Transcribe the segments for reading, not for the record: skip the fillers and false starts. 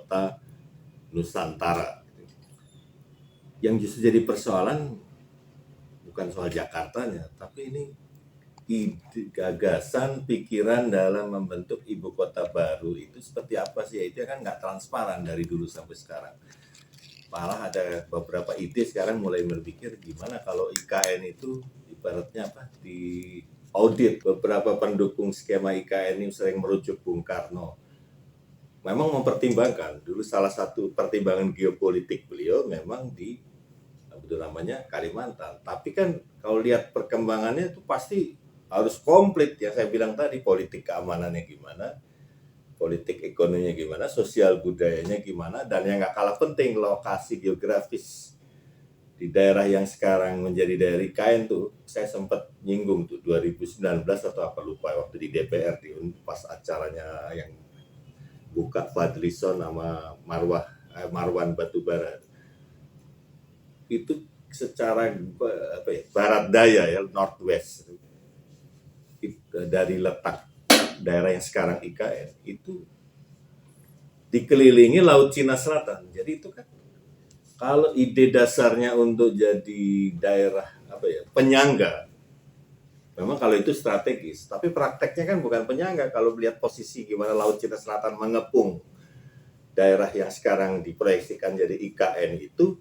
kota Nusantara. Yang justru jadi persoalan bukan soal Jakartanya, tapi ini ide, gagasan, pikiran dalam membentuk ibu kota baru itu seperti apa sih? Itu kan nggak transparan dari dulu sampai sekarang. Malah ada beberapa ide sekarang mulai berpikir gimana kalau IKN itu ibaratnya apa, di audit. Beberapa pendukung skema IKN ini sering merujuk Bung Karno. Memang mempertimbangkan, dulu salah satu pertimbangan geopolitik beliau memang di betul namanya Kalimantan. Tapi kan kalau lihat perkembangannya itu pasti harus komplit yang saya bilang tadi, politik keamanannya gimana, politik ekonominya gimana, sosial budayanya gimana, dan yang nggak kalah penting lokasi geografis di daerah yang sekarang menjadi daerah IKN tuh. Saya sempat nyinggung tuh 2019 atau apa lupa waktu di DPR di pas acaranya yang buka Fadlison sama Marwan Batubara. Itu secara apa ya, barat daya ya, northwest, dari letak daerah yang sekarang IKN itu dikelilingi Laut Cina Selatan. Jadi itu kan kalau ide dasarnya untuk jadi daerah apa ya, penyangga, memang kalau itu strategis, tapi prakteknya kan bukan penyangga. Kalau melihat posisi gimana Laut Cina Selatan mengepung daerah yang sekarang diproyeksikan jadi IKN itu,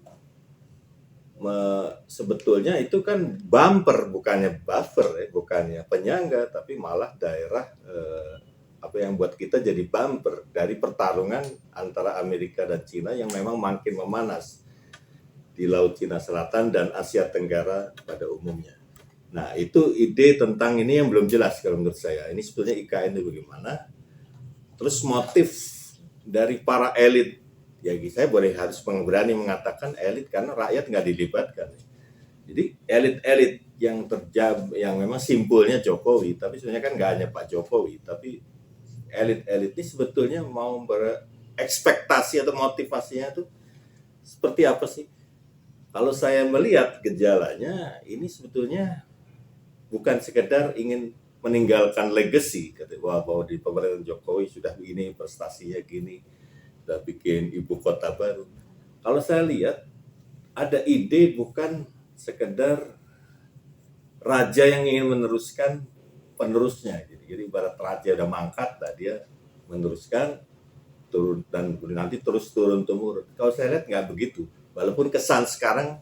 sebetulnya itu kan bumper, bukannya buffer ya, bukannya penyangga, tapi malah daerah apa yang buat kita jadi bumper dari pertarungan antara Amerika dan Cina yang memang makin memanas di Laut Cina Selatan dan Asia Tenggara pada umumnya. Nah, itu ide tentang ini yang belum jelas kalau menurut saya. Ini sebetulnya IKN itu bagaimana? Terus motif dari para elit, ya saya boleh harus berani mengatakan elit karena rakyat nggak dilibatkan. Jadi elit-elit yang yang memang simpulnya Jokowi, tapi sebenarnya kan nggak hanya Pak Jokowi, tapi elit-elit ini sebetulnya mau berekspektasi atau motivasinya itu seperti apa sih? Kalau saya melihat gejalanya, ini sebetulnya bukan sekedar ingin meninggalkan legacy, bahwa di pemerintahan Jokowi sudah ini prestasinya gini, sudah bikin ibu kota baru. Kalau saya lihat ada ide bukan sekedar raja yang ingin meneruskan penerusnya. Jadi ibarat raja udah mangkat, dia meneruskan turun dan nanti terus turun temurun. Kalau saya lihat nggak begitu. Walaupun kesan sekarang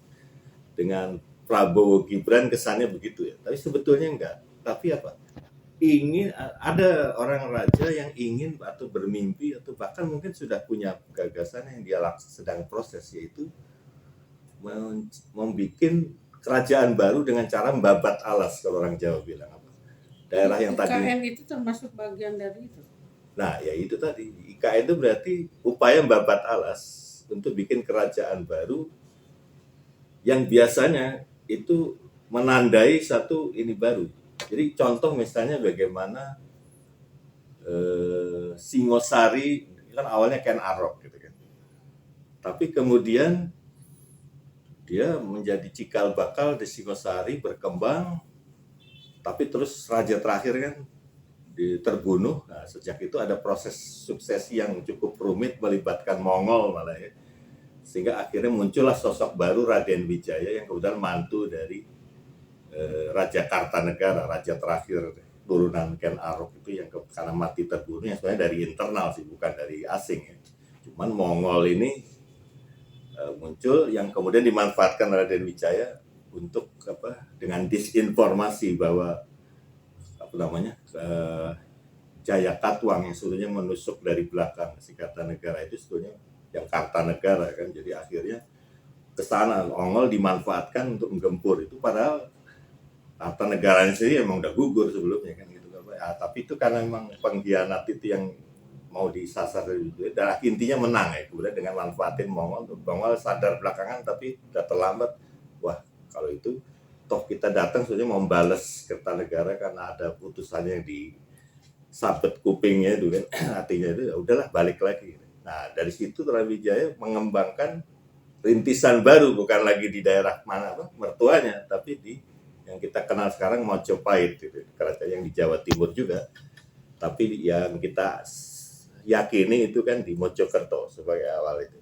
dengan Prabowo Gibran kesannya begitu ya, tapi sebetulnya enggak. Tapi apa? Ingin ada orang raja yang ingin atau bermimpi atau bahkan mungkin sudah punya gagasan yang dia sedang proses, yaitu membuat kerajaan baru dengan cara membabat alas, kalau orang Jawa bilang apa. Daerah yang tadi IKN itu termasuk bagian dari itu. Nah, ya itu tadi. IKN itu berarti upaya membabat alas untuk bikin kerajaan baru yang biasanya itu menandai satu ini baru. Jadi contoh misalnya bagaimana Singosari kan awalnya Ken Arok gitu kan. Tapi kemudian dia menjadi cikal bakal di Singosari, berkembang, tapi terus raja terakhir kan terbunuh. Nah, sejak itu ada proses suksesi yang cukup rumit melibatkan Mongol malah ya. Sehingga akhirnya muncullah sosok baru Raden Wijaya yang kemudian mantu dari Raja Kartanegara, raja terakhir turunan Ken Arok itu yang karena mati terbunuh, yang sebenarnya dari internal sih, bukan dari asing ya. Cuman Mongol ini muncul yang kemudian dimanfaatkan Raden Wijaya untuk apa, dengan disinformasi bahwa apa namanya, Jaya Katuang yang sebetulnya menusuk dari belakang si Kartanegara itu sebetulnya yang Kartanegara kan. Jadi akhirnya ke sana Mongol dimanfaatkan untuk menggempur itu, padahal Kartanegaranya sendiri emang udah gugur sebelumnya kan gitu. Ya, tapi itu karena memang pengkhianat itu yang mau disasar dari itu, dan intinya menang ya kemudian dengan manfaatin Mongol. Mongol sadar belakangan tapi udah terlambat. Wah, kalau itu toh kita datang sebenarnya mau membalas Kertanegara karena ada putusannya yang di sabet kupingnya itu kan. Artinya itu ya udahlah balik lagi. Nah, dari situ Brawijaya mengembangkan rintisan baru, bukan lagi di daerah mana mertuanya, tapi di yang kita kenal sekarang Mojopahit gitu, kerajaan yang di Jawa Timur juga, tapi yang kita yakini itu kan di Mojokerto sebagai awal itu.